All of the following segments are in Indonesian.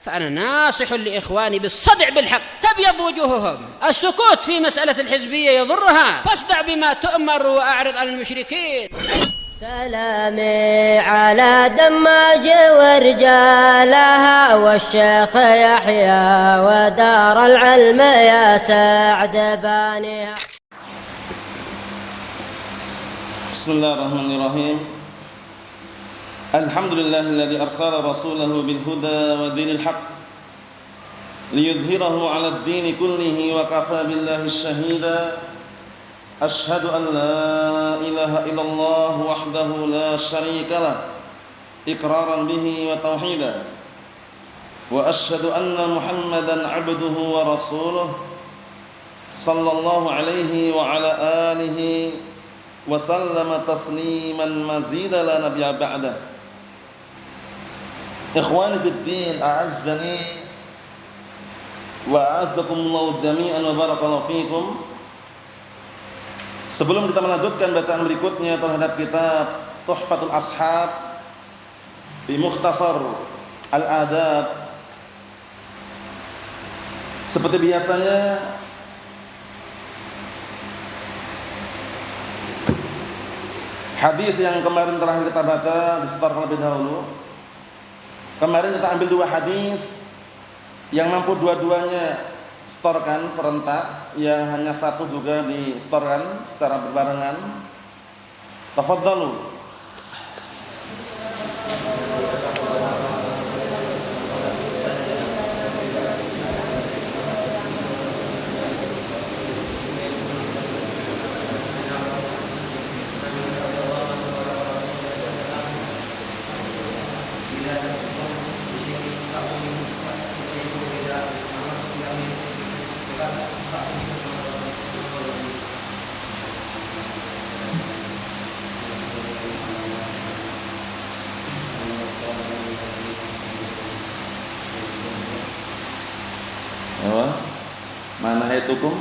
فأنا ناصح لإخواني بالصدع بالحق تبيض وجوههم. السكوت في مسألة الحزبية يضرها، فاصدع بما تؤمر وأعرض عن المشركين. سلامي على دماج ورجالها والشيخ يحيى ودار العلم يا سعد بانيها. بسم الله الرحمن الرحيم. الحمد لله الذي أرسل رسوله بالهدى ودين الحق ليظهره على الدين كله وكفى بالله الشهيدا. أشهد أن لا إله إلا الله وحده لا شريك له إقرارا به وتوحيدا، وأشهد أن محمدا عبده ورسوله صلى الله عليه وعلى آله وسلم تسليما مزيدا لا نبي بعده. إخواني في الدين أعزني وأعزكم الله جميعا وبارك الله فيكم. Sebelum kita melanjutkan bacaan berikutnya terhadap kitab Tuhfatul Ashab bi Mukhtasar Al-Adab, seperti biasanya hadis yang kemarin terakhir kita baca disetorkan lebih dahulu. Kemarin kita ambil dua hadis yang mampu dua-duanya setorkan serentak, yang hanya satu juga disetorkan secara berbarengan. Tafadhalu. Mana haitukum?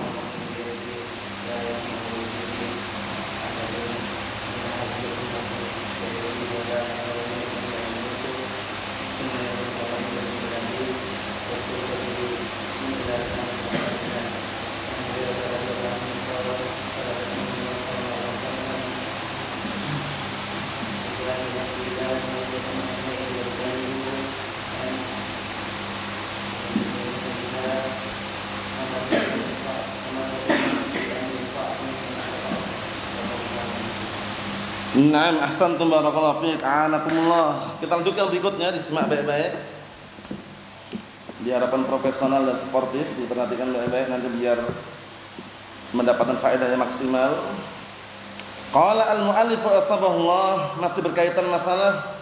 Naam, ahsantum barakallahu fiik, a'anakumullah. Kita lanjutkan berikutnya, disimak baik-baik. Di hadapan profesional dan sportif, diperhatikan baik-baik nanti biar mendapatkan faedah yang maksimal. Qala al-mu'allif asbahullah, masih berkaitan masalah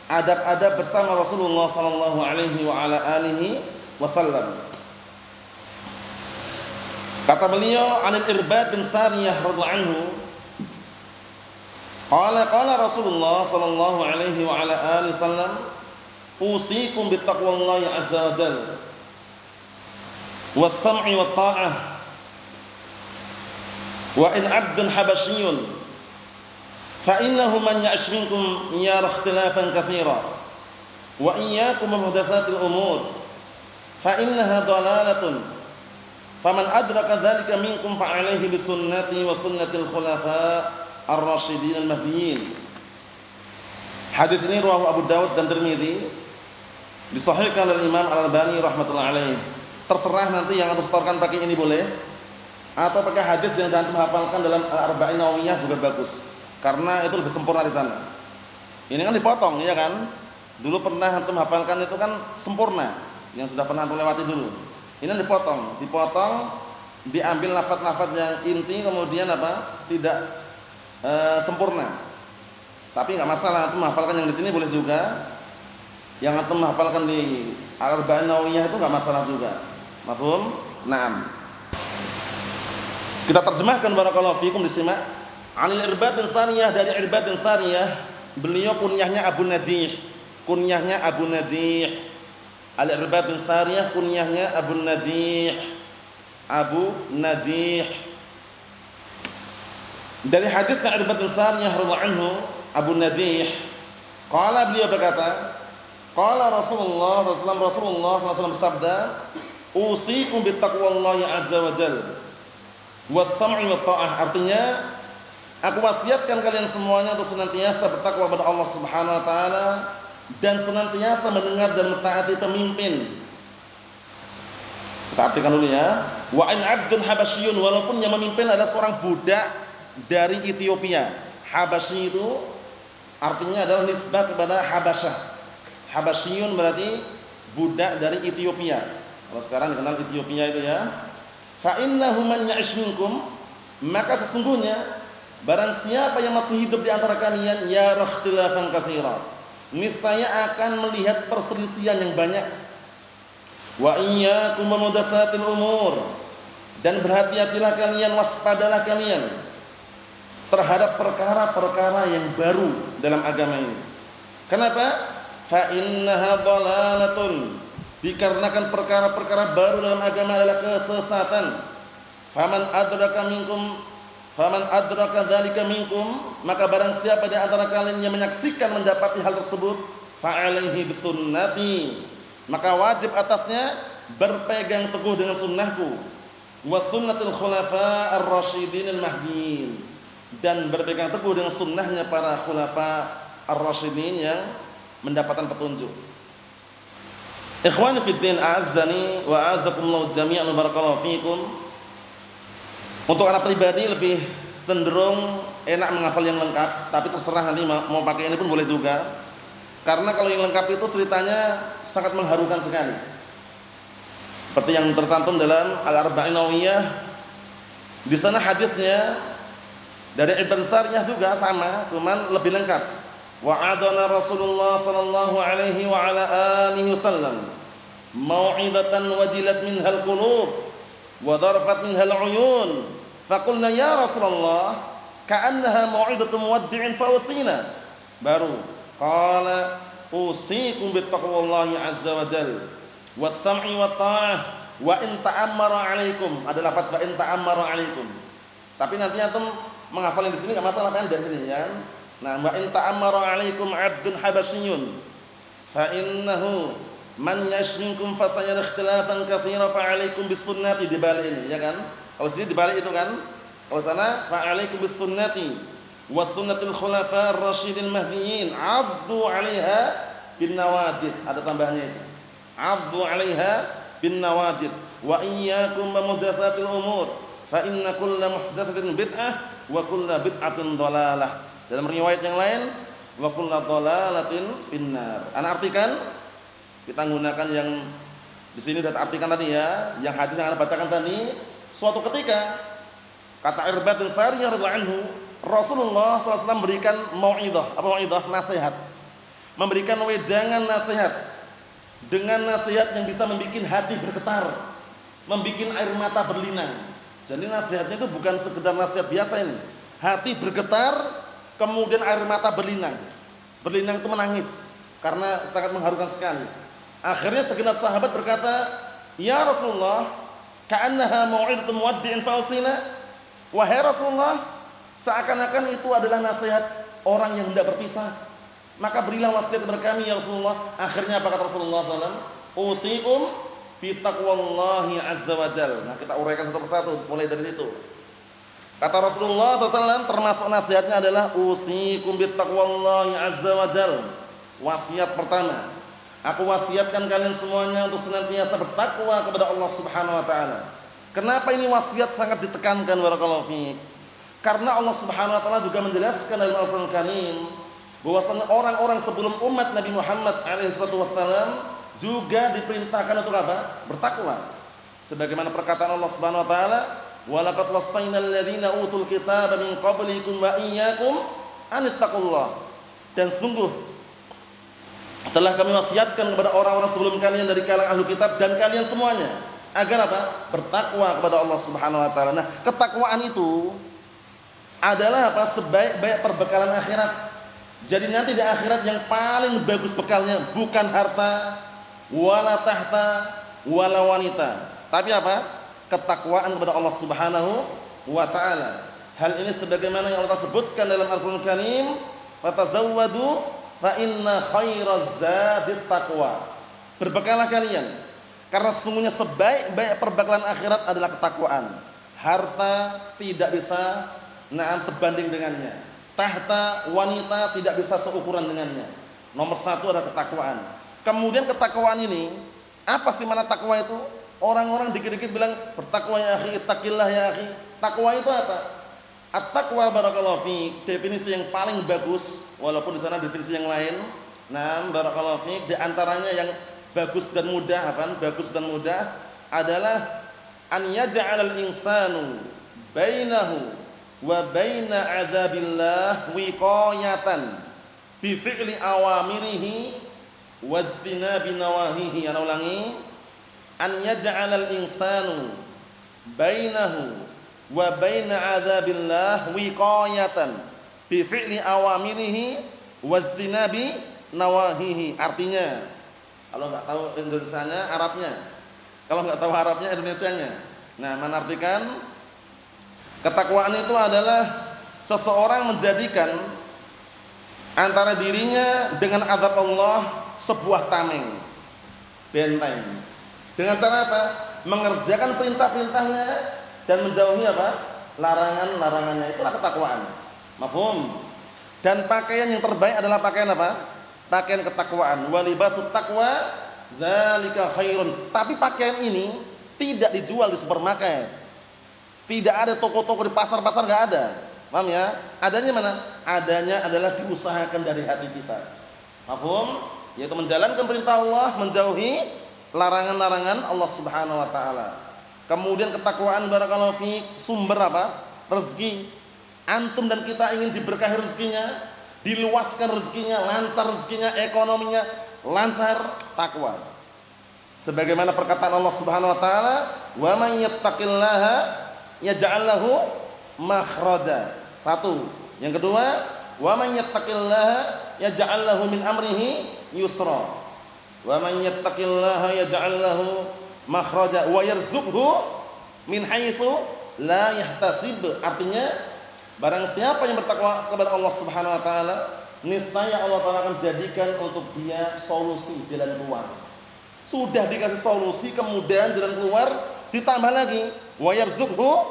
adab-adab bersama Rasulullah sallallahu alaihi wa ala alihi wasallam. Kata beliau, Anil Irbad bin Sariyah radhiyallahu anhu, qala Rasulullah sallallahu alaihi wa ala alihi wasallam, usikum bittaqwallahi azza wa jalla was-sam'i wat ta'ah wa in 'abdun habasyiyun fa innahu man ya'sh minkum yara ikhtilafan katsira wa iyyakum muhdatsatil umur fa innaha dhalalatun faman adraka dzalika minkum fa 'alaihi bisunnati wa sunnatil khulafa' Ar-Rasyidin Al-Mahdiyyin. Hadis ini riwayat Abu Dawud dan Tirmidzi, disahihkan oleh Imam Al-Albani rahmatullahi alaih. Terserah nanti yang setorkan pakai ini boleh, atau pakai hadis yang antum hafalkan dalam Al-Arba'in Nawawiyah juga bagus, karena itu lebih sempurna di sana. Ini kan dipotong, ya kan? Dulu pernah antum hafalkan itu kan sempurna, yang sudah pernah antum lewati dulu. Ini dipotong, diambil lafaz-lafaz yang inti, kemudian apa? Tidak sempurna. Tapi enggak masalah, antum menghafalkan yang di sini boleh juga. Yang antum menghafalkan di Al-Arba'in Nawawiyah itu enggak masalah juga. Mafhum? Naam. Kita terjemahkan barakallahu fikum, disimak. Anil Irbad bin Sariyah, dari Irbad bin Sariyah, beliau kunyahnya Abu Najih. Kunyahnya Abu Najih. Al-Irbad bin Sariyah kunyahnya Abu Najih. Abu Najih. Dari hadis Irbad bin Sariyah radhiyallahu anhu, Abu Najih, qala, beliau berkata, Qala Rasulullah SAW bersabda, "Usikum bittaqwallahi azza wa jalla was-sam'i wat ta'ah." Artinya, aku wasiatkan kalian semuanya untuk senantiasa bertakwa kepada Allah Subhanahu wa taala dan senantiasa mendengar dan mentaati pemimpin. Kita artikan dulu ya. Wa in 'abdun habasyun, walaupun yang memimpin adalah seorang budak dari Ethiopia. Habasyi itu artinya adalah nisbah kepada Habasyah. Habasyun berarti budak dari Ethiopia. Kalau sekarang dikenal Ethiopia itu ya. Fa innahu man ya'ish minkum, maka sesungguhnya barang siapa yang masih hidup di antara kalian ya ikhtilafan katsira, niscaya akan melihat perselisihan yang banyak. Wa iyyakum muhdatsatil umur, dan berhati-hatilah kalian, waspadalah kalian terhadap perkara-perkara yang baru dalam agama ini. Kenapa? Fa innaha dhalalatun, dikarenakan perkara-perkara baru dalam agama adalah kesesatan. Faman adraka dzalika minkum, maka barang siapa di antara kalian yang menyaksikan mendapati hal tersebut, fa alaihi bisunnati, maka wajib atasnya berpegang teguh dengan sunnahku, wa sunnatul khulafa ar-rasyidin al-mahdiyyin, dan berpegang teguh dengan sunnahnya para khulafa ar-rasyidin yang mendapatkan petunjuk. Ikhwani fid din, a'azzani wa a'azzakumullah jami'an, barakallahu fikum. Untuk anak pribadi lebih cenderung enak menghafal yang lengkap, tapi terserah nanti mau pakai ini pun boleh juga. Karena kalau yang lengkap itu ceritanya sangat mengharukan sekali. Seperti yang tercantum dalam Al-Arba'in Nawawiyah. Di sana hadisnya dari Ibn Sariyah juga sama, cuman lebih lengkap. Wa'adana Rasulullah sallallahu alaihi wa ala alihi wasallam mau'idatan wajilat minhal qulub wa darfat minhal uyun, faqulna ya Rasulullah ka'annaha mau'idatu muwaddi'in fawsina. Baru qala usikum bittaqwallahi azza wa jalla was-sam'i wat ta'ah wa in ta'ammara 'alaikum. Ada lafaz wa in ta'ammara 'alaikum, tapi nanti antum menghafal di sini enggak masalah, pendek sini ya. Nah, wa in ta'ammara 'alaikum 'abdun habasyun fa innahu man yashminkum fasayara ikhtilafan katsira fa 'alaikum bisunnati, dibalik ini ya kan. Kalau sini dibalik itu kan. Kalau sana fa 'alaikum bisunnati wa sunnatul khulafa ar-rasyidil mahdiyyin 'addu 'alaiha bin nawajid. Ada tambahnya itu. 'Addu 'alaiha bin nawajid wa iyyakum muhdatsatil umur fa inna kulla muhdatsatin bid'ah wa kulla bid'atin dhalalah. Dalam riwayat yang lain, wa kullu dhalalatin finnar. Ana artikan, kita gunakan yang di sini sudah artikan tadi ya, yang hadis yang Anda bacakan tadi. Suatu ketika kata Irbad bin Sariyah radhiyallahu anhu, Rasulullah SAW memberikan mau'idhah. Apa mau'idhah? Nasihat. Memberikan wejangan nasihat dengan nasihat yang bisa membuat hati bergetar, membuat air mata berlinang. Jadi nasihatnya itu bukan sekedar nasihat biasa ini. Hati bergetar, kemudian air mata berlinang. Berlinang itu menangis karena sangat mengharukan sekali. Akhirnya segenap sahabat berkata, "Ya Rasulullah, ka'annaha mau'idatu muwaddi'in fa'usina." Wahai Rasulullah, seakan-akan itu adalah nasihat orang yang hendak berpisah. Maka berilah wasiat kepada kami ya Rasulullah. Akhirnya apa kata Rasulullah SAW? Usikum bitaqwallahi azza wa jalla. Nah, kita uraikan satu persatu mulai dari situ. Kata Rasulullah SAW, termasuk nasihatnya adalah usikum bittaqwallahi azza wa jalla. Wasiat pertama, aku wasiatkan kalian semuanya untuk senantiasa bertakwa kepada Allah Subhanahu wa taala. Kenapa ini wasiat sangat ditekankan, barakallahu fiik? Karena Allah Subhanahu wa taala juga menjelaskan dalam Al-Qur'an Karim bahwasanya orang-orang sebelum umat Nabi Muhammad SAW juga diperintahkan untuk apa? Bertakwa. Sebagaimana perkataan Allah Subhanahu wa taala, walaqad wasainal ladzina utul kitaba min qablikum wa iyyakum anittaqullah. Dan sungguh telah kami wasiatkan kepada orang-orang sebelum kalian dari kalangan ahli kitab dan kalian semuanya agar apa? Bertakwa kepada Allah Subhanahu wa taala. Nah, ketakwaan itu adalah apa? Sebaik-baik perbekalan akhirat. Jadi nanti di akhirat yang paling bagus bekalnya bukan harta, wala tahta, wala wanita, tapi apa? Ketakwaan kepada Allah Subhanahu wa taala. Hal ini sebagaimana yang Allah sebutkan dalam Al-Qur'an Karim, fatazawwadu fa inna khairaz zadit taqwa. Berbekallah kalian karena sesungguhnya sebaik-baik perbekalan akhirat adalah ketakwaan. Harta tidak bisa sebanding dengannya. Tahta wanita tidak bisa seukuran dengannya. Nomor satu adalah ketakwaan. Kemudian ketakwaan ini, apa sih mana takwa itu? Orang-orang dikit-dikit bilang bertakwa ya akhi, ittaqillah ya akhi. Takwa itu apa? At-taqwa barakallahu fiik, definisi yang paling bagus, walaupun di sana definisi yang lain. Nah, barakallahu fiik, di antaranya yang bagus dan mudah, bagus dan mudah adalah an yaj'alal insanu bainahu wa baina adzabillah wiqayatan bi fi'li awamirihi wajtinabi nawahihi. Ana ulangi, an yaj'alal insanu bainahu wa baina adzabillah wiqayatan bi fi'li awamirihi wajtinabi nawahihi. Artinya, kalau nggak tahu Indonesianya, Arabnya. Kalau nggak tahu Arabnya, Indonesianya. Nah, menartikan ketakwaan itu adalah seseorang menjadikan antara dirinya dengan azab Allah sebuah tameng, benteng. Dengan cara apa? Mengerjakan perintah-perintahnya dan menjauhi apa? Larangan-larangannya. Itulah ketakwaan. Mafhum? Dan pakaian yang terbaik adalah pakaian apa? Pakaian ketakwaan. Walibasut taqwa dzalika khairun. Tapi pakaian ini tidak dijual di supermarket. Tidak ada toko-toko di pasar-pasar, enggak ada. Paham ya? Adanya mana? Adanya adalah diusahakan dari hati kita. Mafhum? Yaitu menjalankan perintah Allah, menjauhi larangan-larangan Allah Subhanahu wa taala. Kemudian ketakwaan barakallahu fi sumber apa? Rezeki. Antum dan kita ingin diberkahi rezekinya, diluaskan rezekinya, lancar rezekinya, ekonominya lancar, takwa. Sebagaimana perkataan Allah Subhanahu wa taala, "Wa may yattaqillaha yaj'al lahu makhraja." Satu. Yang kedua, "Wa may yattaqillaha yaj'al lahu min amrihi yusra." Wa may yattaqillaha yaj'al lahu makhraja wa yarzuqhu min haitsu la yahtasib. Artinya, barang siapa yang bertakwa kepada Allah Subhanahu wa taala, niscaya Allah Ta'ala akan jadikan untuk dia solusi jalan keluar. Sudah dikasih solusi, kemudian jalan keluar ditambah lagi, wa yarzuqhu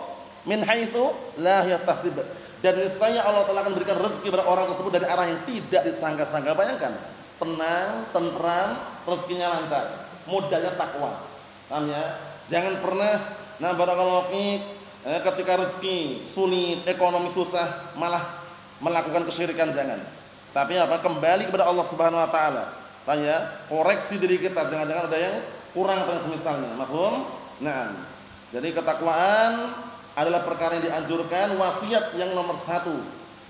min haitsu la yahtasib. Dan niscaya Allah Ta'ala akan berikan rezeki kepada orang tersebut dari arah yang tidak disangka-sangka. Bayangkan, tenang, tentram, rezekinya lancar. Modalnya takwa. Paham ya? Jangan pernah barakallahu fiik, ketika rezeki sulit, ekonomi susah, malah melakukan kesyirikan, jangan. Tapi apa? Kembali kepada Allah Subhanahu wa taala. Paham ya? Koreksi diri kita, jangan-jangan ada yang kurang atau semisalnya. Mafhum? Nah, jadi ketakwaan adalah perkara yang dianjurkan, wasiat yang nomor satu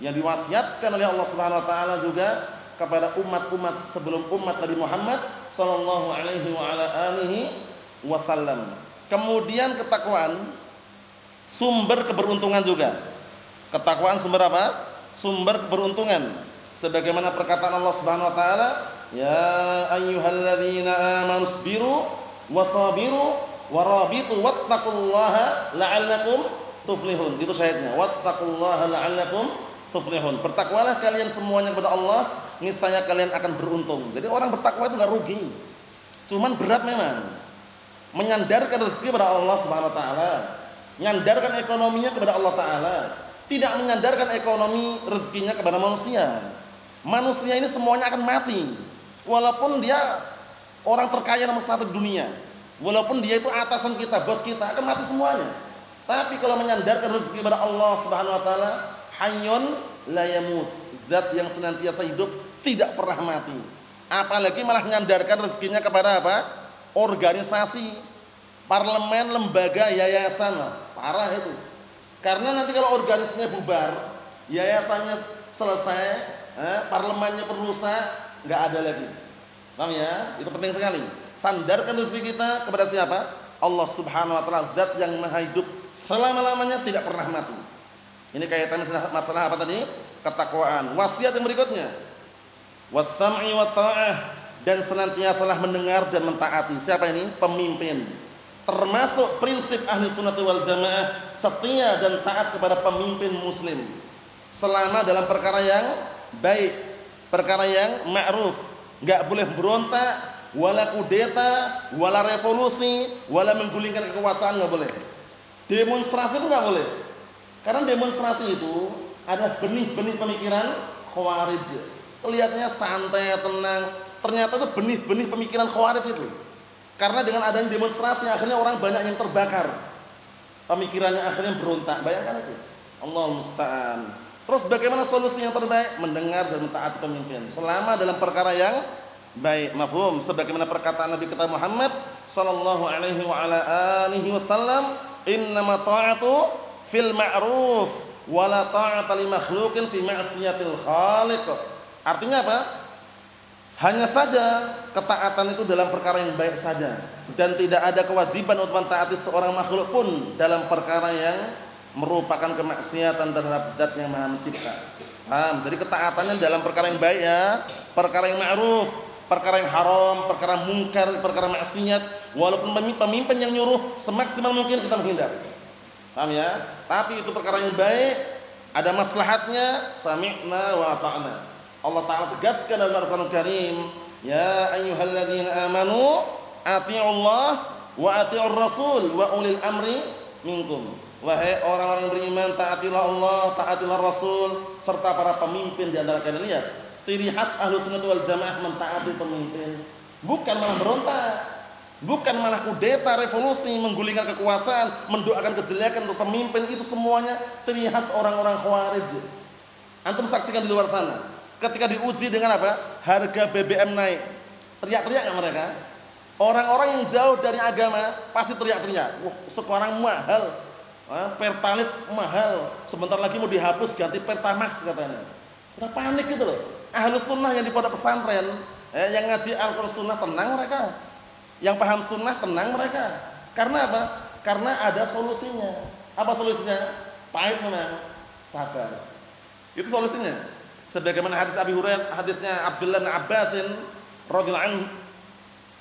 yang diwasiatkan oleh Allah Subhanahu wa taala juga kepada umat-umat sebelum umat Nabi Muhammad sallallahu alaihi wa ala alihi wasallam. Kemudian ketakwaan sumber keberuntungan juga. Ketakwaan sumber apa? Sumber keberuntungan. Sebagaimana perkataan Allah Subhanahu wa taala, "Ya ayyuhalladzina amanu sabiru wasabiru warabitu wattaqullaha la'allakum tuflihun." Itu syahidnya. Wattaqullaha la'allakum tuflihun. Bertakwalah kalian semuanya kepada Allah, niscaya kalian akan beruntung. Jadi orang bertakwa itu enggak rugi. Cuman berat memang. Menyandarkan rezeki kepada Allah Subhanahu wa taala, menyandarkan ekonominya kepada Allah taala, tidak menyandarkan ekonomi rezekinya kepada manusia. Manusia ini semuanya akan mati. Walaupun dia orang terkaya nomor satu di dunia, walaupun dia itu atasan kita, bos kita, akan mati semuanya. Tapi kalau menyandarkan rezeki kepada Allah Subhanahu wa taala, hayyun la yamut, zat yang senantiasa hidup, tidak pernah mati. Apalagi malah menyandarkan rezekinya kepada apa? Organisasi, parlemen, lembaga, yayasan. Parah itu. Karena nanti kalau organisasinya bubar, yayasannya selesai, parlemennya perusak, nggak ada lagi. Paham ya? Itu penting sekali. Sandarkan rezeki kita kepada siapa? Allah Subhanahu wa taala, zat yang maha hidup selama-lamanya, tidak pernah mati. Ini kaitannya masalah apa tadi? Ketakwaan. Wasiat yang berikutnya, was-sam'i wa ta'ah, dan senantiasalah mendengar dan mentaati. Siapa ini? Pemimpin. Termasuk prinsip ahli sunnah wal jamaah, setia dan taat kepada pemimpin muslim selama dalam perkara yang baik, perkara yang ma'ruf. Enggak boleh berontak, wala kudeta, wala revolusi, wala menggulingkan kekuasaan, enggak boleh. Demonstrasi itu enggak boleh. Karena demonstrasi itu ada benih-benih pemikiran Khawarij. Kelihatannya santai, tenang, ternyata itu benih-benih pemikiran Khawarij itu. Karena dengan adanya demonstrasi akhirnya orang banyak yang terbakar. Pemikirannya akhirnya berontak. Bayangkan itu. Allah musta'an. Terus bagaimana solusi yang terbaik? Mendengar dan mentaati pemimpin selama dalam perkara yang baik. Mafhum? Sebagaimana perkataan Nabi kita Muhammad sallallahu alaihi wa ala alihi wasallam, "Innama ta'atu fil ma'ruf wa la ta'ata li makhluqin fi ma'siyatil khaliq." Artinya apa? Hanya saja ketaatan itu dalam perkara yang baik saja, dan tidak ada kewajiban untuk mentaati seorang makhluk pun dalam perkara yang merupakan kemaksiatan terhadap zat yang Maha Mencipta. Paham? Jadi ketaatannya dalam perkara yang baik ya, perkara yang ma'ruf, perkara yang haram, perkara mungkar, perkara maksiat, walaupun pemimpin yang nyuruh semaksimal mungkin kita menghindar. Paham ya? Tapi itu perkara yang baik, ada maslahatnya, sami'na wa ata'na. Allah Ta'ala tegaskan dalam Al-Quran Karim, ya ayyuhalladzina amanu ati'ullah wa ati'ur rasul wa ulil amri minkum. Wahai orang-orang yang beriman, taatilah Allah, taatilah Rasul, serta para pemimpin di antara kalian. Lihat, ciri khas Ahlussunnah wal Jamaah mentaati pemimpin. Bukan malah berontak, bukan malah kudeta, revolusi, menggulingkan kekuasaan, mendoakan kejelekan untuk pemimpin. Itu semuanya ciri khas orang-orang Khawarij. Antum saksikan di luar sana. Ketika diuji dengan apa? Harga BBM naik. Teriak-teriak nggak mereka? Orang-orang yang jauh dari agama pasti teriak-teriak. Wah, sekarang mahal. Pertalite mahal, sebentar lagi mau dihapus ganti Pertamax katanya. Udah panik gitu loh. Ahlus sunnah yang di pondok pesantren, yang ngaji Al-Quran sunnah tenang mereka, yang paham sunnah tenang mereka. Karena apa? Karena ada solusinya. Apa solusinya? Pahit memang, sabar. Itu solusinya. Sebagaimana hadis Abi Hurairah, hadisnya Abdullah bin Abbasin radhiyallahu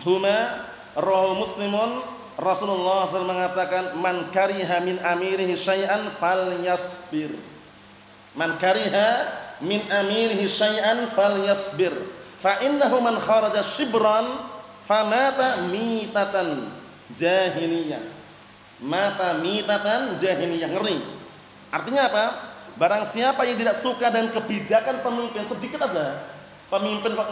anhuma, rawahu Muslimun. Rasulullah SAW mengatakan, man kariha min amirihi syai'an falyasbir. Man kariha min amirihi syai'an falyasbir. Fa innahu man kharaja shibran famata mitatan jahiliyah. Mata mitatan jahiliyah, ngeri. Artinya apa? Barang siapa yang tidak suka dengan kebijakan pemimpin sedikit aja, pemimpin kok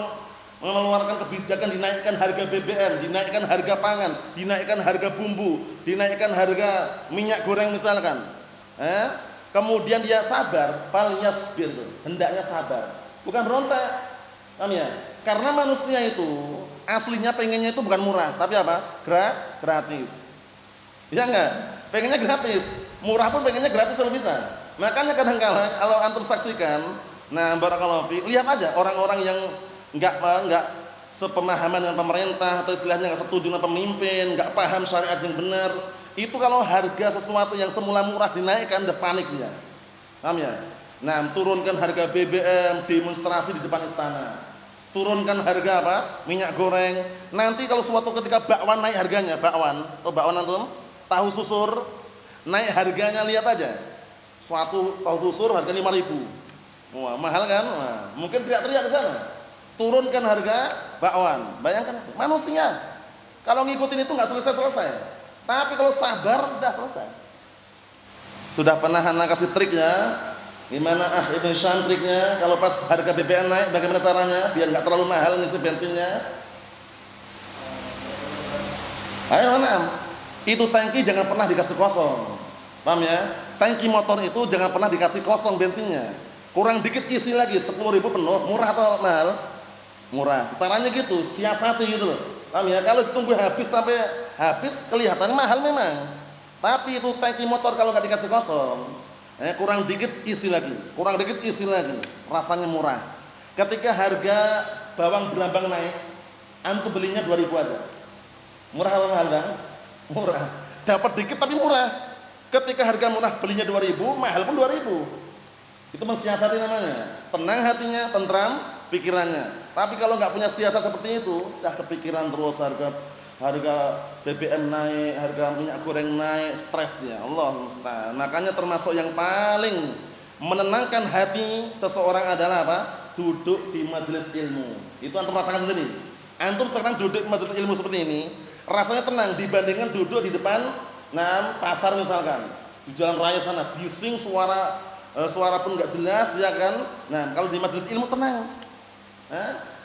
mengeluarkan kebijakan dinaikkan harga BBM, dinaikkan harga pangan, dinaikkan harga bumbu, dinaikkan harga minyak goreng misalkan. Kemudian dia sabar, fal yasbir, hendaknya sabar. Bukan berontak. Paham ya? Karena manusia itu aslinya pengennya itu bukan murah, tapi apa? Gratis. Iya enggak? Pengennya gratis. Murah pun pengennya gratis kalau bisa. Makanya kadang-kala kalau antum saksikan, nah barakallahu fi, lihat aja orang-orang yang enggak sepemahaman dengan pemerintah, atau istilahnya enggak setuju dengan pemimpin, enggak paham syariat yang benar, itu kalau harga sesuatu yang semula murah dinaikkan udah panik dia. Paham ya? Nah, turunkan harga BBM, demonstrasi di depan istana. Turunkan harga apa? Minyak goreng. Nanti kalau suatu ketika bakwan naik harganya, bakwan antum, tahu susur naik harganya, lihat aja. Suatu tahu susur harga 5.000. Wah, mahal kan? Wah, mungkin teriak-teriak di sana. Turunkan harga bakwan. Bayangkan itu. Manusia kalau ngikutin itu nggak selesai-selesai. Tapi kalau sabar udah selesai. Sudah pernah anak kasih triknya? Gimana Ibn Syam triknya? Kalau pas harga BBM naik bagaimana caranya biar nggak terlalu mahal ngisi bensinnya? Ayo mana? Itu tangki jangan pernah dikasih kosong. Paham ya? Tangki motor itu jangan pernah dikasih kosong bensinnya. Kurang dikit isi lagi, 10.000 penuh. Murah atau mahal? Murah. Caranya gitu, siasati gitu loh. Paham ya? Kalau ditunggu habis sampai habis kelihatan mahal memang. Tapi itu tangki motor kalau nggak dikasih kosong, kurang dikit isi lagi, kurang dikit isi lagi. Rasanya murah. Ketika harga bawang berambang naik, antum belinya 2.000 aja. Murah atau mahal kan? Murah. Dapat dikit tapi murah. Ketika harga murah belinya 2.000, mahal pun 2.000. Itu mensiasati namanya. Tenang hatinya, tentram pikirannya. Tapi kalau nggak punya siasat seperti itu, dah kepikiran terus harga BBM naik, harga minyak goreng naik, stres dia. Allah musta'an. Makanya termasuk yang paling menenangkan hati seseorang adalah apa? Duduk di majelis ilmu. Itu antum rasakan sendiri. Antum sekarang duduk di majelis ilmu seperti ini, rasanya tenang dibandingkan duduk di depan pasar misalkan. Di jalan raya sana bising, suara pun enggak jelas, ya kan? Nah, kalau di majelis ilmu tenang.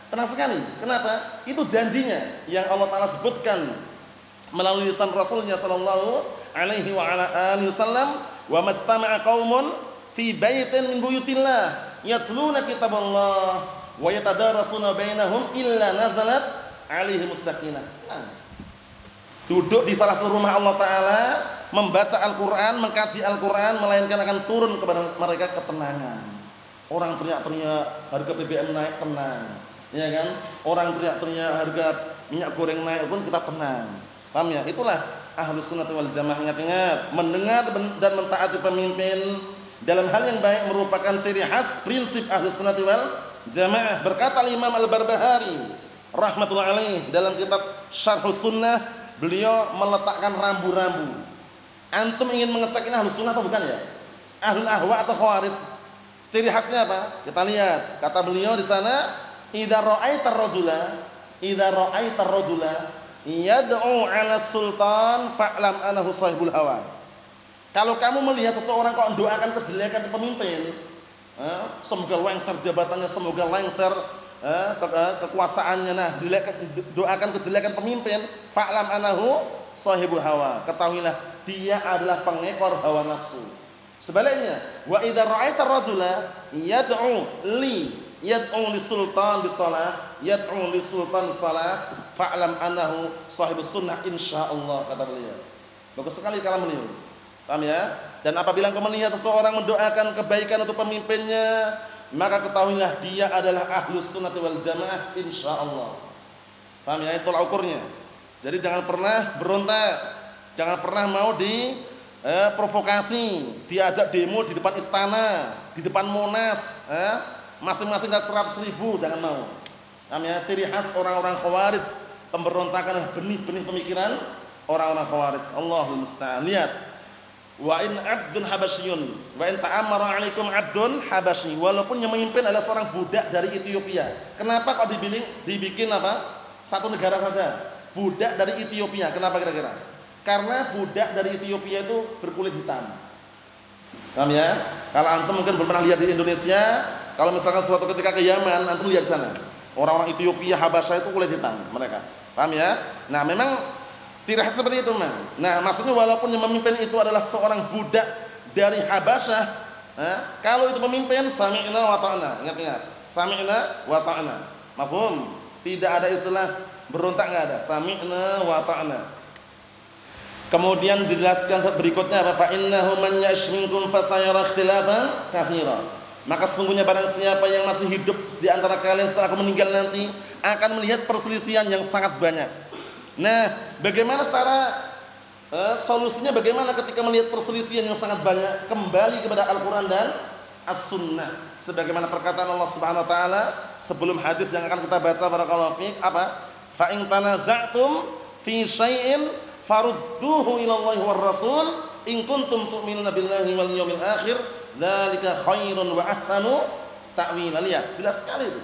Tenang sekali. Kenapa? Itu janjinya yang Allah Ta'ala sebutkan melalui lisan Rasulnya sallallahu alaihi wa ala alihi wasallam, wa majtama'a qaumun fi baitin min buyutillah yatluna kitaballah wa yatadarasuna bainahum illa nazalat alaihimus sakinah. Duduk di salah satu rumah Allah Ta'ala, membaca Al-Quran, mengkaji Al-Quran, melainkan akan turun kepada mereka ketenangan. Orang teriak-teriak harga BBM naik, tenang, ya kan? Orang teriak-teriak harga minyak goreng naik pun kita tenang. Paham ya? Itulah Ahlus Sunnah wal Jamaah. Ingat-ingat, mendengar dan mentaati pemimpin dalam hal yang baik merupakan ciri khas prinsip Ahlus Sunnah wal Jamaah. Berkata Imam Al-Barbahari rahmatullahi alaih dalam kitab Syarhus Sunnah, beliau meletakkan rambu-rambu. Antum ingin mengecek ini Ahlus Sunnah atau bukan ya? Ahlul Ahwa atau Khawarij? Ciri khasnya apa? Kita lihat. Kata beliau di sana, idza ra'aitar rajula yad'u 'ala sultan fa'lam annahu sahibul hawa. Kalau kamu melihat seseorang kok mendoakan kejelekan pemimpin, semoga lengser jabatannya, semoga lengser kekuasaannya, nah doakan kejelekan pemimpin, fa'lam annahu sahibul hawa, ketahuilah dia adalah pengekor hawa nafsu. Sebaliknya, wa idza ra'aita rajula yad'u li sultan bisalah, yad'u li sultan bisalah, fa'lam annahu sahibus sunnah insyaallah, kata beliau. Bagus sekali kalam beliau. Paham ya? Dan apabila engkau melihat seseorang mendoakan kebaikan untuk pemimpinnya, maka ketahuilah dia adalah Ahlus Sunnah wal Jamaah insyaallah. Paham ya? Itulah ukurnya. Jadi jangan pernah berontak, jangan pernah mau provokasi, diajak demo di depan istana, di depan Monas, masing-masing 100.000, jangan mau. Namanya ciri khas orang-orang Khawarij, pemberontakan adalah benih-benih pemikiran orang-orang Khawarij. Allahul musta'an. Lihat, wa in abdun habasyun, wa in ta'ammara 'alaikum abdun habasyi, walaupun yang memimpin adalah seorang budak dari Ethiopia. Kenapa kok dibikin satu negara saja? Budak dari Ethiopia. Kenapa kira-kira? Karena budak dari Ethiopia itu berkulit hitam. Paham ya? Kalau antum mungkin belum pernah lihat di Indonesia, kalau misalkan suatu ketika ke Yaman, antum lihat di sana. Orang-orang Ethiopia, Habasyah itu kulit hitam mereka. Paham ya? Nah, memang ciri khas seperti itu, man. Nah, maksudnya walaupun yang memimpin itu adalah seorang budak dari Habasyah, kalau itu pemimpin sami'na wa ta'na. Ingat-ingat, sami'na wa ta'na. Mafhum? Tidak ada istilah berontak, enggak ada. Sami'na wa ta'na. Kemudian dijelaskan berikutnya apa? Fa innahu man ya'ish minkum fasayara ikhtilafan katsira. Maka sesungguhnya barang siapa yang masih hidup di antara kalian setelah aku meninggal nanti akan melihat perselisihan yang sangat banyak. Nah, bagaimana cara solusinya, bagaimana ketika melihat perselisihan yang sangat banyak? Kembali kepada Al-Qur'an dan As-Sunnah. Sebagaimana perkataan Allah Subhanahu wa taala sebelum hadis yang akan kita baca, barakallahu fiik, apa? Fa in tanaza'tum fi syai'in farudduhu ila Allah war Rasul in kuntum tu'minuna billahi wal yawmil akhir dzalika khairun wa ahsanu ta'wila. Lihat, jelas sekali itu.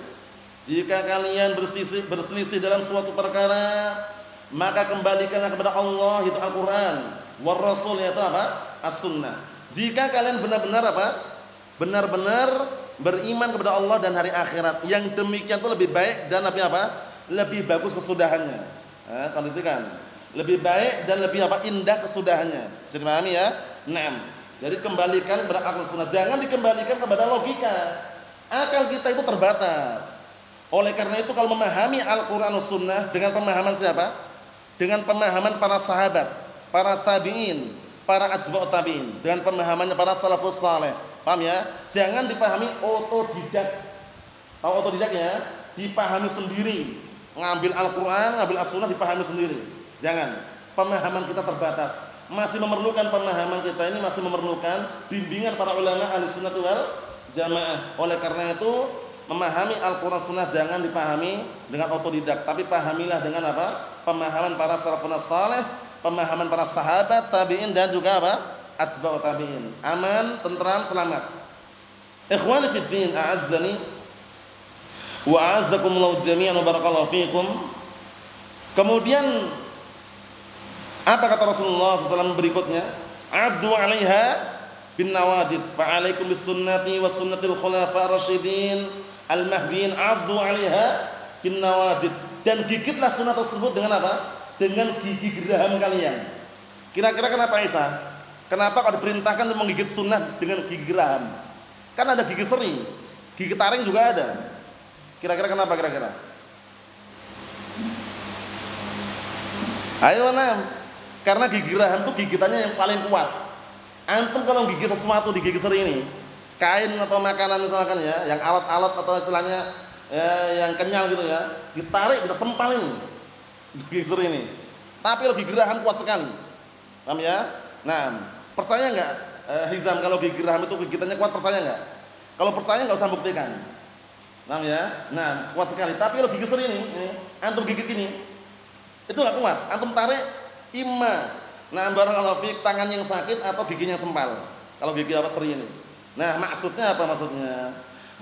Jika kalian berselisih dalam suatu perkara, maka kembalikanlah kepada Allah, itu Al-Qur'an, war Rasul, yaitu apa? As-Sunnah. Jika kalian benar-benar benar-benar beriman kepada Allah dan hari akhirat, yang demikian itu lebih baik dan lebih lebih bagus kesudahannya. Kondisikan lebih baik dan lebih indah kesudahannya. Jadi pahami ya? 6. Jadi kembalikan kepada akal sunnah, jangan dikembalikan kepada logika. Akal kita itu terbatas. Oleh karena itu kalau memahami Al-Qur'an dan Sunnah dengan pemahaman siapa? Dengan pemahaman para sahabat, para tabi'in, para atba'ut tabi'in, dengan pemahamannya para salafus saleh. Paham ya? Jangan dipahami otodidak. Tahu otodidaknya? Dipahami sendiri. Ngambil Al-Qur'an, ngambil As-Sunnah dipahami sendiri. Jangan. Pemahaman kita terbatas. Masih memerlukan pemahaman kita ini, masih memerlukan bimbingan para ulama Ahlussunnah wal Jamaah. Oleh karena itu, memahami Al-Qur'an Sunnah jangan dipahami dengan otodidak, tapi pahamilah dengan pemahaman para salafun saleh, pemahaman para sahabat, tabi'in dan juga atba'ut tabi'in. Aman, tentram, selamat. Ikhwani fid din, a'azzani Wa a'azzakumullahu jami'an wa barakallahu fikum. Kemudian apa kata Rasulullah SAW berikutnya? Addu 'alaiha bin nawajid. Fa 'alaikum bis sunnati wa sunnatil khulafa ar-rasyidin al-mahdiyyin. Addu 'alaiha bin nawajid. Dan gigitlah sunnah tersebut dengan apa? Dengan gigi geraham kalian. Kira-kira kenapa Aisyah? Kenapa kalau diperintahkan untuk menggigit sunnah dengan gigi geraham? Kan ada gigi seri, gigi taring juga ada. Kira-kira kenapa kira-kira? Ayo nam, karena gigi geraham itu gigitannya yang paling kuat. Antum kalau gigit sesuatu di gigi seri ini, kain atau makanan misalkan ya, yang alat-alat atau istilahnya yang kenyal gitu ya, ditarik bisa sempal ini gigi seri ini. Tapi kalau gigi geraham kuat sekali, paham ya? Nah, percaya nggak Hizam kalau gigi geraham itu gigitannya kuat, percaya nggak? Kalau percaya nggak usah buktikan. Paham ya? Nah, kuat sekali. Tapi kalau gigi seri ini, antum gigit ini, itu nggak kuat. Antum tarik imma. Nah, barakallahu fiik, tangan yang sakit atau giginya sempal. Kalau gigi apa seri ini. Nah, maksudnya apa maksudnya?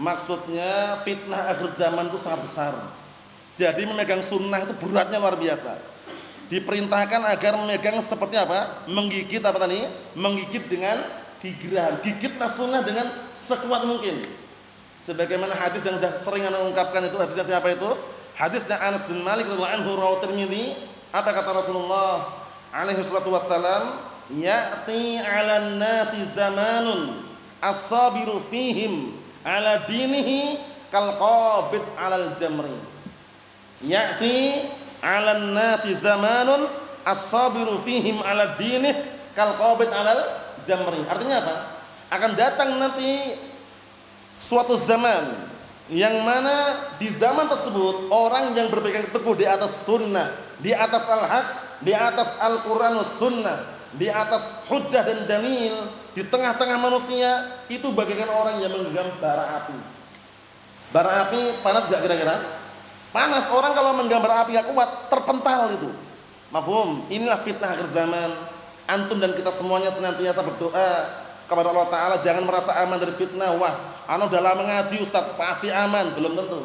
Maksudnya fitnah akhir zaman itu sangat besar. Jadi memegang sunnah itu beratnya luar biasa. Diperintahkan agar memegang seperti apa? Menggigit apa tadi? Menggigit dengan gigi geraham. Gigitlah sunnah dengan sekuat mungkin. Sebagaimana hadis yang sudah sering anda ungkapkan itu, hadisnya siapa itu? Hadisnya Anas bin Malik radhiyallahu anhu rawahu Tirmidzi. Apa kata Rasulullah alaihi salatu wassalam? Ya'ti 'alan nasi zamanun as-sabiru fihim 'ala dinihi kal qabid 'alal jamri. Ya'ti 'alan nasi zamanun as-sabiru fihim 'ala dinihi kal qabid 'alal jamri. Artinya apa? Akan datang nanti suatu zaman yang mana di zaman tersebut orang yang berpegang teguh di atas sunnah, di atas al-haq, di atas Al-Quran sunnah, di atas hujjah dan dalil, di tengah-tengah manusia itu bagaikan orang yang menggenggam bara api. Bara api panas gak kira-kira? Panas. Orang kalau menggenggam bara api gak kuat, terpental itu. Mafhum? Inilah fitnah akhir zaman. Antum dan kita semuanya senantiasa berdoa kepada Allah Ta'ala, jangan merasa aman dari fitnah. Wah, ana udah lama ngaji Ustaz, pasti aman. Belum tentu.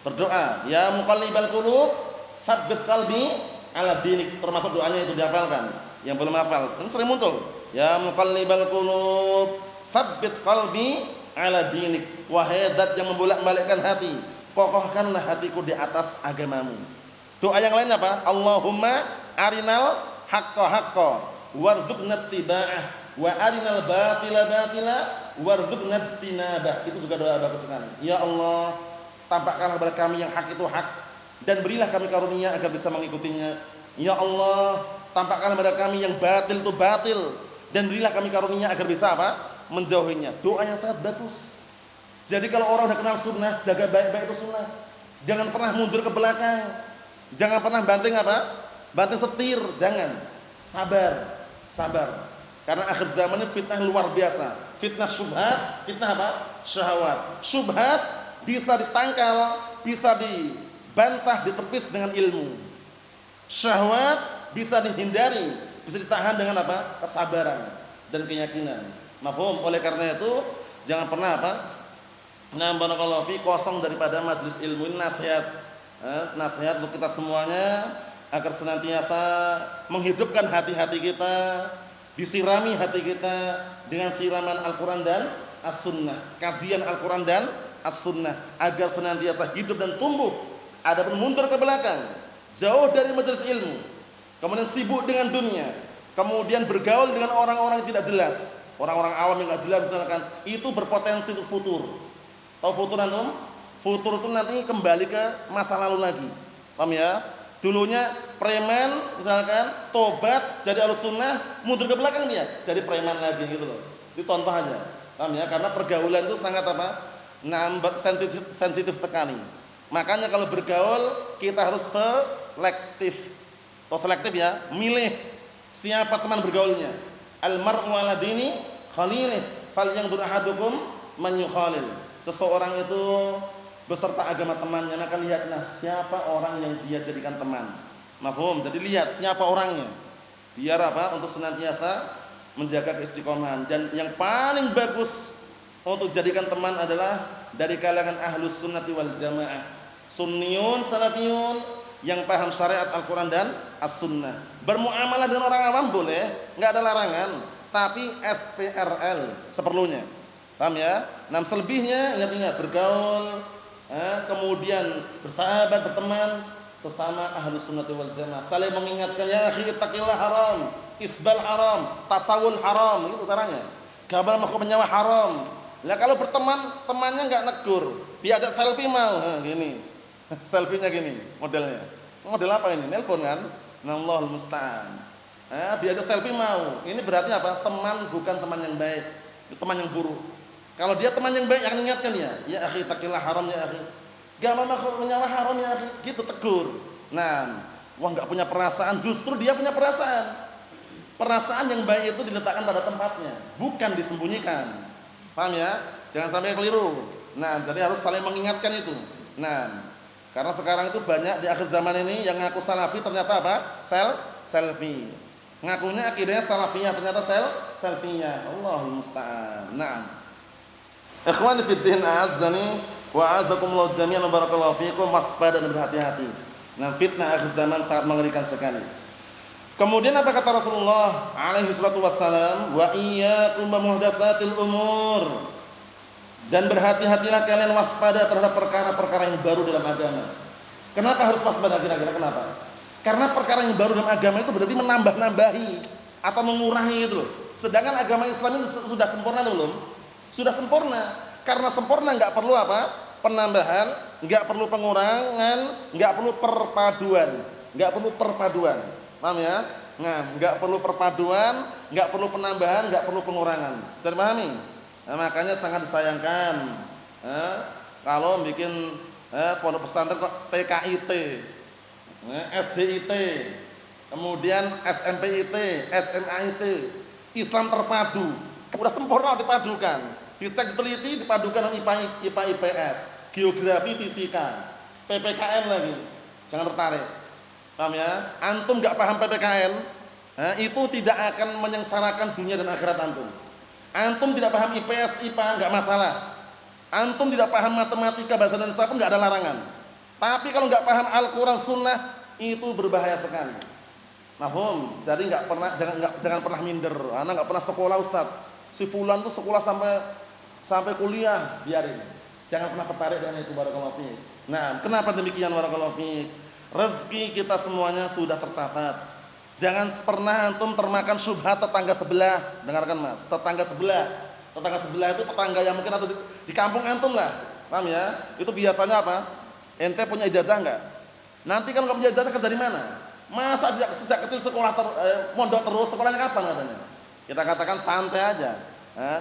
Berdoa, ya muqallibal qulub, tsabbit qalbi ala dinik. Termasuk doanya itu dihafalkan. Yang belum hafal, kan sering muncul. Ya muqallibal qulub, tsabbit qalbi ala dinik. Wahai zat yang membolak-balikkan hati, kokohkanlah hatiku di atas agamamu. Doa yang lain apa? Allahumma arinal haqqa haqqa warzuqna ittiba'ah wa arinal batila batila warzuqna ijtinabah. Itu juga doa bagus sekali. Ya Allah, tampakkanlah kepada kami yang hak itu hak dan berilah kami karunia agar bisa mengikutinya. Ya Allah, tampakkanlah kepada kami yang batil itu batil dan berilah kami karunia agar bisa apa? Menjauhinya. Doa yang sangat bagus. Jadi kalau orang udah kenal sunnah, jaga baik-baik itu sunnah. Jangan pernah mundur ke belakang. Jangan pernah banting apa? Banting setir, jangan. Sabar. Sabar. Karena akhir zaman ini fitnah luar biasa. Fitnah syubhat, fitnah apa? Syahwat. Syubhat bisa ditangkal, bisa dibantah, ditepis dengan ilmu. Syahwat bisa dihindari, bisa ditahan dengan apa? Kesabaran dan keyakinan. Mafhum? Oleh karena itu, jangan pernah apa? Barakallahu fi kosong daripada majelis ilmu ini. Nasihat untuk kita semuanya agar senantiasa menghidupkan hati-hati kita, disirami hati kita dengan siraman Al-Quran dan As-Sunnah, kajian Al-Quran dan As-Sunnah, agar senantiasa hidup dan tumbuh. Adapun mundur ke belakang, jauh dari majelis ilmu, kemudian sibuk dengan dunia, kemudian bergaul dengan orang-orang yang tidak jelas, orang-orang awam yang tidak jelas misalkan, itu berpotensi untuk futur. Tahu futur antum? Futur itu nanti kembali ke masa lalu lagi. Paham ya? Dulunya preman misalkan, tobat jadi Ahlussunnah, mundur ke belakang dia jadi preman lagi gitu loh. Itu contoh aja. Paham ya? Karena pergaulan itu sangat apa? Sensitif sekali. Makanya kalau bergaul kita harus selektif. Atau selektif ya, milih siapa teman bergaulnya. Al-mar'u 'ala dini khalilih, falyanzur ahadukum man yukhalil. Seseorang itu beserta agama temannya, maka lihatlah siapa orang yang dia jadikan teman. Mafhum? Jadi lihat siapa orangnya. Biar apa? Untuk senantiasa menjaga keistiqomahan. Dan yang paling bagus untuk jadikan teman adalah dari kalangan ahlus sunnati wal jamaah, sunniyun salafiyun yang paham syariat Al-Quran dan As-Sunnah. Bermuamalah dengan orang awam boleh, nggak ada larangan, tapi SPRL seperlunya. Paham ya? Nah, selebihnya ingat-ingat bergaul, kemudian bersahabat, berteman sesama ahlus sunnati wal jamaah, saling mengingatkan, ya akhi ittaqillah haram, isbal haram, tasawul haram, itu caranya. Gabal makhluk menyawa haram. Nah, kalau berteman, temannya nggak negur, diajak selfie mau, gini, selfie-nya gini, modelnya. Model apa ini? Nelpon kan? Allahul musta'an. Diajak selfie mau. Ini berarti apa? Teman bukan teman yang baik, teman yang buruk. Kalau dia teman yang baik akan ingatkan ya akhi taqillah haram ya akhi. Gabal makhluk menyawa haram ya akhi, gitu tegur. Nah, wah nggak punya perasaan, justru dia punya perasaan. Perasaan yang baik itu diletakkan pada tempatnya, bukan disembunyikan. Paham ya? Jangan sampai keliru. Nah, jadi harus saling mengingatkan itu. Nah, karena sekarang itu banyak di akhir zaman ini yang ngaku salafi ternyata apa? Selfie. Ngakunya akidahnya salafiyah ternyata selfie-nya. Allahul musta'an. Naam. Ikhwani fid din, a'azzani wa a'azzakumullah jami'an, barakallahu fiikum, waspada dan berhati-hati. Nah, fitnah akhir zaman sangat mengerikan sekali. Kemudian apa kata Rasulullah alaihi salatu wassalam? Wa iyyakum wa muhdatsatil umur. Dan berhati-hatilah kalian, waspada terhadap perkara-perkara yang baru dalam agama. Kenapa harus waspada kira-kira kenapa? Karena perkara yang baru dalam agama itu berarti menambah-nambahi atau mengurangi itu loh. Sedangkan agama Islam itu sudah sempurna belum? Sudah sempurna. Karena sempurna enggak perlu apa? Penambahan, enggak perlu pengurangan, enggak perlu perpaduan. Enggak perlu perpaduan. Paham ya? Nah, enggak perlu perpaduan, enggak perlu penambahan, enggak perlu pengurangan. Bisa dipahami? Nah, makanya sangat disayangkan kalau bikin pondok pesantren kok TKIT, SDIT, kemudian SMPIT, SMAIT, Islam terpadu. Udah sempurna dipadukan, dicek teliti dipadukan dengan IPA IPS, geografi fisika, PPKN lagi. Jangan tertarik. Paham ya? Antum enggak paham PPKN, itu tidak akan menyengsarakan dunia dan akhirat antum. Antum tidak paham IPS, IPA, enggak masalah. Antum tidak paham matematika, bahasa Indonesia pun enggak ada larangan. Tapi kalau enggak paham Al-Qur'an Sunnah, itu berbahaya sekali. Mahfum. Jadi jangan pernah minder. Anak enggak pernah sekolah, Ustaz. Si fulan tuh sekolah sampai kuliah, biarin. Jangan pernah tertarik dengan itu, barakallahu fiik. Nah, kenapa demikian, barakallahu fiik? Rezeki kita semuanya sudah tercatat. Jangan pernah antum termakan syubhat tetangga sebelah. Dengarkan Mas, tetangga sebelah. Tetangga sebelah itu tetangga yang mungkin atau di kampung antum lah. Paham ya? Itu biasanya apa? Ente punya ijazah enggak? Nanti kalau enggak punya ijazah kerja di mana? Masa sejak kecil sekolah mondok terus, sekolahnya kapan katanya? Kita katakan santai aja.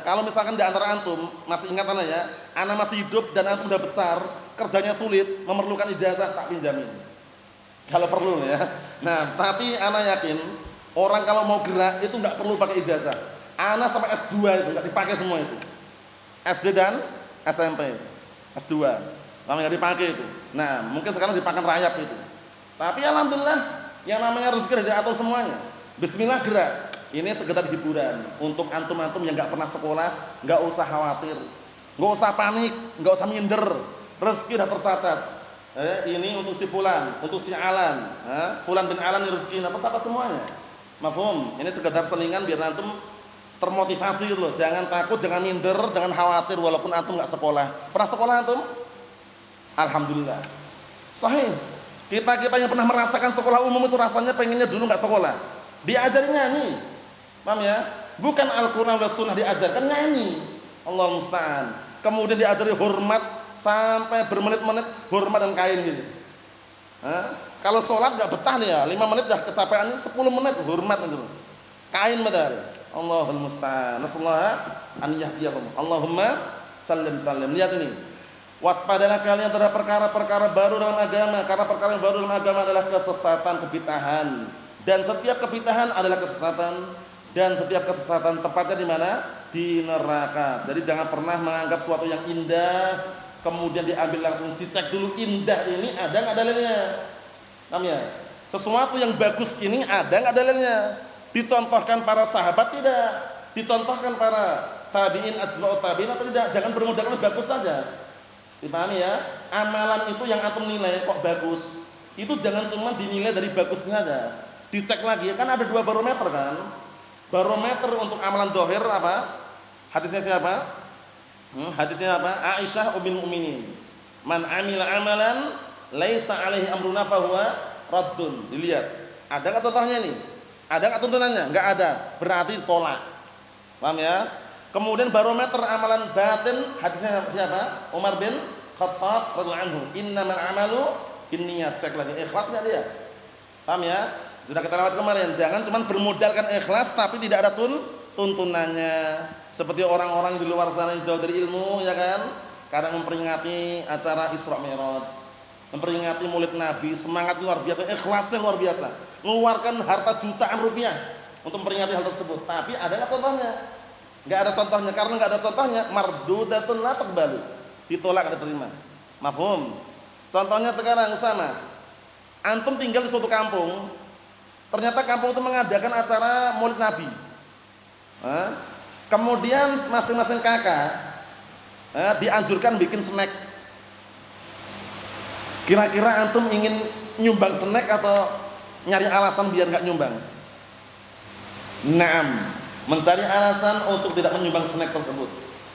Kalau misalkan di antara antum masih ingat ya, anak masih hidup dan antum udah besar, kerjanya sulit, memerlukan ijazah, tak pinjamin. Kalau perlu ya. Nah, tapi anak yakin orang kalau mau gerak itu nggak perlu pakai ijazah. Anak sampai S2 itu nggak dipakai semua itu. SD dan SMP, S2, nggak dipakai itu. Nah, mungkin sekarang dipakai rayap itu. Tapi alhamdulillah, yang namanya rezeki dari atur semuanya. Bismillah gerak. Ini sekedar hiburan untuk antum-antum yang nggak pernah sekolah, nggak usah khawatir, nggak usah panik, nggak usah minder. Rezeki sudah tercatat. Ini untuk si fulan, untuk si alan, fulan bin alan ini rezekinya tercatat semuanya. Mafhum? Ini sekedar selingan biar antum termotivasi gitu loh. Jangan takut, jangan minder, jangan khawatir walaupun antum nggak sekolah. Pernah sekolah antum? Alhamdulillah. Sahih. Kita yang pernah merasakan sekolah umum itu rasanya pengennya dulu nggak sekolah. Diajarin nyanyi. Paham ya? Bukan Al-Qur'an dan Sunnah diajarkan nyanyi. Allah musta'an. Kemudian diajari hormat sampai bermenit-menit hormat dan kain gitu. Kalau sholat nggak betah nih ya, 5 menit dah kecapean, 10 menit hormat gitu. Kain benar. Allahul musta'an. Nasallahu an yahdiyahum. Allahumma sallim. Lihat ini. Waspadalah kalian terhadap perkara-perkara baru dalam agama, karena perkara yang baru dalam agama adalah kesesatan, kebid'ahan. Dan setiap kebid'ahan adalah kesesatan, dan setiap kesesatan tepatnya di mana? Di neraka. Jadi jangan pernah menganggap sesuatu yang indah kemudian diambil langsung, dicek dulu indah ini ada nggak dalilnya. Paham ya? Sesuatu yang bagus ini ada nggak dalilnya? Dicontohkan para sahabat tidak? Dicontohkan para tabi'in, atba'ut tabi'in atau tidak. Jangan bermodalkan bagus saja. Dipahami ya? Amalan itu yang antum nilai kok bagus. Itu jangan cuma dinilai dari bagusnya aja. Dicek lagi, kan ada 2 barometer kan? Barometer untuk amalan dohir apa? Hadisnya siapa? Hadisnya apa? Aisyah ummul mukminin. Man amila amalan laisa alaihi amruna fahuwa raddun. Dilihat. Ada enggak contohnya ini? Ada enggak tuntunannya? Enggak ada. Berarti ditolak. Paham ya? Kemudian barometer amalan batin, hadisnya siapa? Umar bin Khattab radhiyallahu anhu. Innamal a'malu binniyat. Cek lagi, ikhlas enggak dia? Paham ya? Sudah kita lewat kemarin. Jangan cuma bermodalkan ikhlas tapi tidak ada tuntunannya. Seperti orang-orang di luar sana yang jauh dari ilmu, ya kan? Kadang memperingati acara Isra Mi'raj, memperingati Maulid Nabi, semangat luar biasa, ikhlasnya luar biasa, mengeluarkan harta jutaan rupiah untuk memperingati hal tersebut. Tapi ada nggak contohnya? Nggak ada contohnya. Karena nggak ada contohnya, mardudatun la tuqbalu, ditolak, nggak diterima. Mafhum? Contohnya sekarang sama. Antum tinggal di suatu kampung, ternyata kampung itu mengadakan acara Maulid Nabi. Kemudian masing-masing kakak dianjurkan bikin snack. Kira-kira antum ingin nyumbang snack atau nyari alasan biar nggak nyumbang? Naam, mencari alasan untuk tidak menyumbang snack tersebut.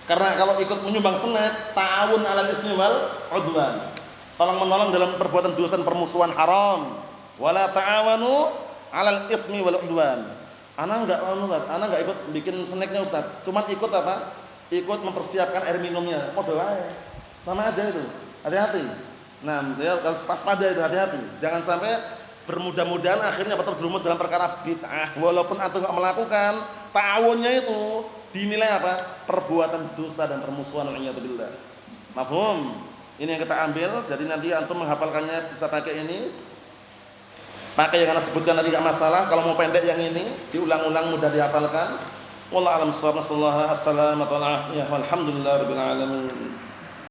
Karena kalau ikut menyumbang snack, ta'awun 'alal ismi wal 'udwan. Tolong-menolong dalam perbuatan dosa dan permusuhan haram. Wala ta'awanu 'alal ismi wal 'udwan. Ana enggak ikut bikin snacknya Ustaz. Cuman ikut apa? Ikut mempersiapkan air minumnya. Padha wae. Sama aja itu. Hati-hati. Nah, ya harus waspada itu, hati-hati. Jangan sampai bermudah-mudahan akhirnya terjerumus dalam perkara bid'ah. Walaupun antum enggak melakukan, ta'awunnya itu dinilai apa? Perbuatan dosa dan permusuhan waliyadzubillah. Mafhum? Ini yang kita ambil. Jadi nanti antum menghafalkannya bisa pakai ini. Pakai yang ana sebutkan tadi enggak masalah. Kalau mau pendek yang ini diulang-ulang mudah dihafalkan. Wallahu a'lam bissawab. Sallallahu alaihi wasallam. Walhamdulillahirabbil alamin.